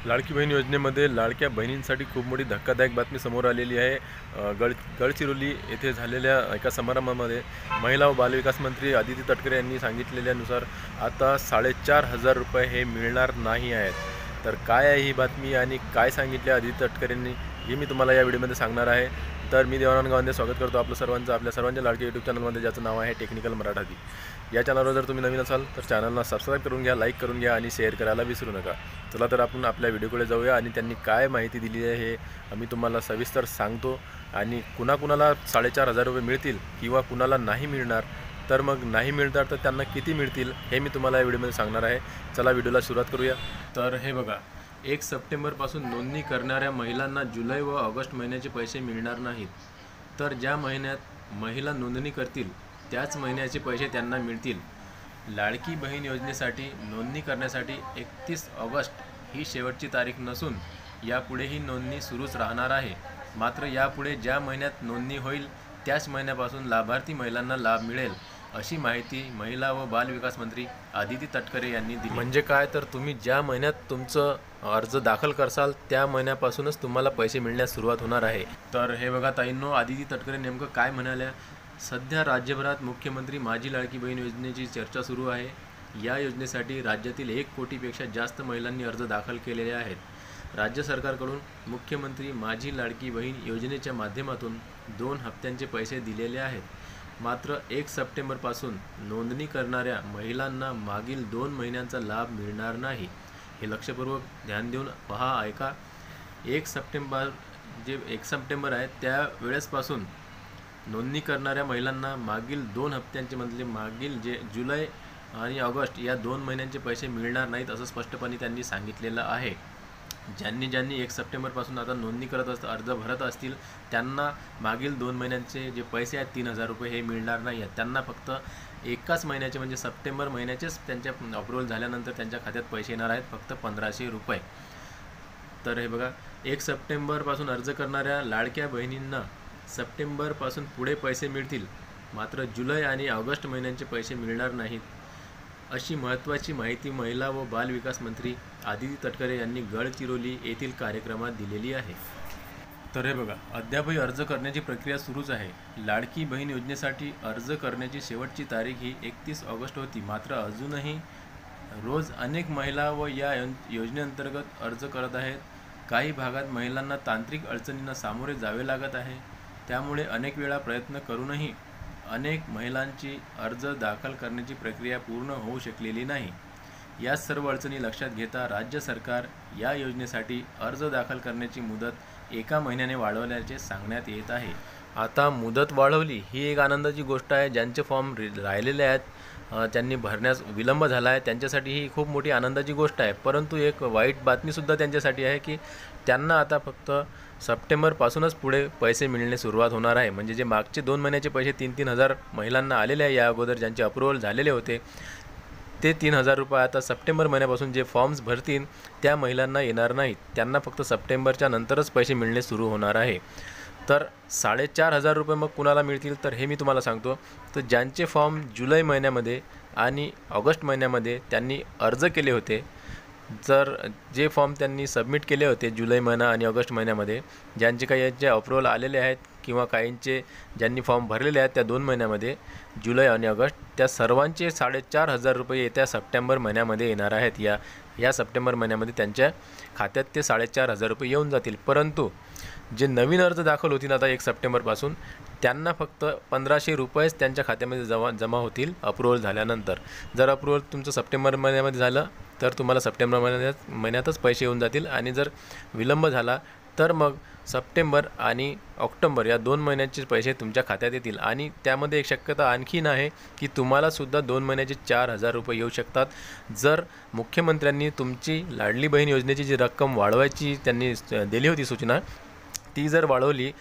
लाडकी बहीण योजनेमध्ये लाडक्या बहिणींसाठी खूप मोठी धक्कादायक बातमी समोर आलेली आहे। गडचिरोली येथे झालेल्या एका समारंभामध्ये महिला व बालविकास मंत्री आदिती तटकरे यांनी सांगितलेल्यानुसार आता 4,500 रुपये हे मिळणार नाही आहेत। तर काय आहे ही बातमी आणि काय सांगितले आदिती तटकरेंनी हे मी तुम्हाला या व्हिडिओमध्ये सांगणार आहे। तर मी देवानंद गावंदे स्वागत करतो आपल्या सर्वांच्या लाडके यूट्यूब चॅनलमध्ये, ज्याचं नाव आहे टेक्निकल मराठी। या चॅनलवर जर तुम्ही नवीन असाल तर चॅनलला सबस्क्राईब करून घ्या, लाईक करून घ्या आणि शेअर करायला विसरू नका। चला तर आपण आपल्या व्हिडिओकडे जाऊया आणि त्यांनी काय माहिती दिली आहे हे आम्ही तुम्हाला सविस्तर सांगतो। आणि कुणाकुणाला 4,500 रुपये मिळतील किंवा कुणाला नाही मिळणार, तर मग नाही मिळणार तर त्यांना किती मिळतील हे मी तुम्हाला या व्हिडिओमध्ये सांगणार आहे। चला व्हिडिओला सुरुवात करूया। तर हे बघा, 1 सप्टेंबरपासून नोंदणी करणाऱ्या महिलांना जुलै व ऑगस्ट महिन्याचे पैसे मिळणार नाहीत। तर ज्या महिन्यात महिला नोंदणी करतील त्याच महिन्याचे पैसे त्यांना मिळतील। लाडकी बहीण योजनेसाठी नोंदणी करण्यासाठी 31 ऑगस्ट ही शेवटची तारीख नसून यापुढेही नोंदणी सुरूच राहणार आहे। मात्र यापुढे ज्या महिन्यात नोंदणी होईल त्याच महिन्यापासून लाभार्थी महिलांना लाभ मिळेल, अशी माहिती महिला व बाल विकास मंत्री आदिती तटकरे यांनी दिली। म्हणजे काय, तर तुम्ही ज्या महिन्यात तुमचं अर्ज दाखल करसाल त्या महिन्यापासूनच तुम्हाला पैसे मिळण्यास सुरुवात होणार आहे। तर हे बघा ताईंनो, आदिती तटकरे नेमकं काय म्हणाल्या। सध्या राज्यभरात मुख्यमंत्री माझी लाडकी बहीण योजनेची चर्चा सुरू आहे। या योजनेसाठी राज्यातील 1 कोटीपेक्षा जास्त महिलांनी अर्ज दाखल केलेले आहेत। राज्य सरकारकडून मुख्यमंत्री माझी लाडकी बहीण योजनेच्या माध्यमातून 2 हप्त्यांचे पैसे दिलेले आहेत। मात्र 1 सप्टेंबरपासून नोंदणी करणाऱ्या महिलांना मागील 2 महिन्यांचा लाभ मिळणार नाही। हे लक्षपूर्वक ध्यान देऊन पहा, ऐका। 1 सप्टेंबर आहे त्या वेळेसपासून नोंदणी करणाऱ्या महिलांना मागील 2 हप्त्यांचे म्हणजे मागील जे जुलै आणि ऑगस्ट या 2 महिन्यांचे पैसे मिळणार नाहीत, असं स्पष्टपणे त्यांनी सांगितलेलं आहे। ज्यांनी 1 सप्टेंबरपासून आता नोंदणी अर्ज भरत असतील त्यांना मागील 2 महिन्यांचे जे पैसे आहेत 3,000 रुपये हे मिळणार नाही आहेत। त्यांना फक्त एकाच महिन्याचे म्हणजे सप्टेंबर महिन्याचेच त्यांच्या अप्रूव्हल झाल्यानंतर त्यांच्या खात्यात पैसे येणार आहेत, फक्त 1,500 रुपये। तर हे बघा, 1 सप्टेंबरपासून अर्ज करणाऱ्या लाडक्या बहिणींना सप्टेंबरपासून पुढे पैसे मिळतील, मात्र जुलै आणि ऑगस्ट महिन्यांचे पैसे मिळणार नाहीत, अशी महत्त्वाची माहिती महिला व बाल विकास मंत्री आदिती तटकरे यांनी गडचिरोली येथील कार्यक्रमात दिलेली आहे। तर हे बघा, अद्यापही अर्ज करण्याची प्रक्रिया सुरूच आहे। लाडकी बहीण योजनेसाठी अर्ज करण्याची शेवटची तारीख ही 31 ऑगस्ट होती, मात्र अजूनही रोज अनेक महिला व या योजनेअंतर्गत अर्ज करत आहेत। काही भागात महिलांना तांत्रिक अडचणींना सामोरे जावे लागत आहे, त्यामुळे अनेक वेळा प्रयत्न करूनही अनेक महिलांची अर्ज दाखल करण्याची प्रक्रिया पूर्ण होऊ शकलेली नाही। या सर्व अडचणी लक्षात घेता राज्य सरकार या योजनेसाठी अर्ज दाखल करण्याची मुदत 1 महिन्याने वाढवल्याचे सांगण्यात येत आहे। आता मुदत वाढवली ही एक आनंदाची गोष्ट आहे। ज्यांचे फॉर्म राहिलेले आहेत, त्यांनी भरण्यास विलंब झाला आहे, त्यांच्यासाठी ही खूप मोठी आनंदाची गोष्ट आहे। परंतु एक वाईट बातमीसुद्धा त्यांच्यासाठी आहे की त्यांना आता फक्त सप्टेंबरपासूनच पुढे पैसे मिळणे सुरुवात होणार आहे। म्हणजे जे मागचे 2 महिन्याचे पैसे 3,000 महिलांना आलेले आहे, या अगोदर ज्यांचे अप्रूव्हल झालेले होते, ते 3,000 रुपये आता सप्टेंबर महिन्यापासून जे फॉर्म्स भरतील त्या महिलांना येणार नाहीत। त्यांना फक्त सप्टेंबरच्या नंतरच पैसे मिळणे सुरू होणार आहे। तर 4,500 रुपये मग कुणाला मिळतील, तर हे मी तुम्हाला सांगतो। तर ज्यांचे फॉर्म जुलै महिन्यामध्ये आणि ऑगस्ट महिन्यामध्ये त्यांनी अर्ज केले होते, जर जे फॉर्म त्यांनी सबमिट केले होते जुलै महिना आणि ऑगस्ट महिन्यामध्ये, ज्यांचे काही याचे अप्रूव्हल आलेले आहेत किंवा काहींचे ज्यांनी फॉर्म भरलेले आहेत त्या 2 महिन्यामध्ये जुलै आणि ऑगस्ट, त्या सर्वांचे 4,500 रुपये येत्या सप्टेंबर महिन्यामध्ये येणार आहेत। या सप्टेंबर महिन्यामध्ये त्यांच्या खात्यात ते 4,500 रुपये येऊन जातील। परंतु जे नवीन अर्ज दाखल होतील आता 1 सप्टेंबरपासून, त्यांना फक्त 1,500 रुपयेच त्यांच्या खात्यामध्ये जमा होतील अप्रूव्हल झाल्यानंतर। जर अप्रूव्हल तुमचं सप्टेंबर महिन्यामध्ये झालं तर तुम्हाला सप्टेंबर महिन्यातच पैसे येऊन जातील, आणि जर विलंब झाला तर मग सप्टेंबर आणि ऑक्टोबर या 2 महिन्याचे पैसे तुमच्या खात्यात येतील। आणि त्यामध्ये एक शक्यता आणखीन आहे की तुम्हालासुद्धा 2 महिन्याचे 4,000 रुपये येऊ शकतात। जर मुख्यमंत्र्यांनी तुमची लाडली बहीण योजनेची जी रक्कम वाढवायची त्यांनी दिली होती सूचना, ती जर वाढवली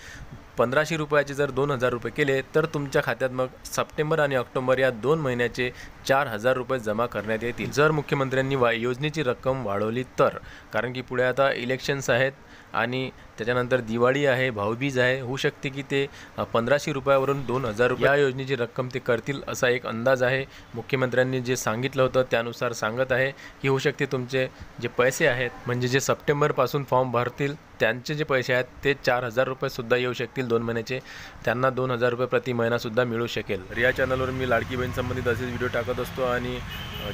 1,500 रुपयाचे जर 2,000 रुपये केले तर तुमच्या खात्यात मग सप्टेंबर आणि ऑक्टोबर या 2 महिन्याचे 4,000 रुपये जमा करण्यात येतील, जर मुख्यमंत्र्यांनी योजनेची रक्कम वाढवली तर। कारण की पुढे आता इलेक्शन्स आहेत आणि त्याच्यानंतर दिवाळी आहे, भाऊबीज आहे, होऊ शकते की ते 1500 रुपयावरून 2000 रुपये या योजनेची रक्कम ते करतील असा एक अंदाज आहे. मुख्यमंत्र्यांनी जे सांगितलं होतं त्यानुसार सांगत आहे की होऊ शकते तुमचे जे पैसे आहेत म्हणजे जे सप्टेंबरपासून फॉर्म भरतील त्यांचे जे पैसे आहेत ते 4000 रुपयेसुद्धा येऊ शकतील 2 महिन्याचे. त्यांना 2000 रुपये प्रति महिनासुद्धा मिळू शकेल. तर या चॅनलवर मी लाडकी बहीण संबंधित असेच व्हिडिओ टाकत असतो आणि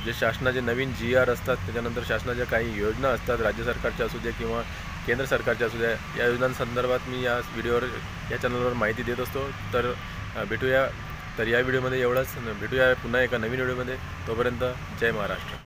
जे शासनाचे नवीन GR असतात, त्याच्यानंतर शासनाच्या काही योजना असतात, राज्य सरकारच्या असू द्या किंवा केंद्र सरकारच्या असू द्या, या योजनांसंदर्भात मी या व्हिडिओवर या चॅनलवर माहिती देत असतो. तर भेटूया. तर या व्हिडिओमध्ये एवढंच. भेटूया पुन्हा एका नवीन व्हिडिओमध्ये. तोपर्यंत जय महाराष्ट्र.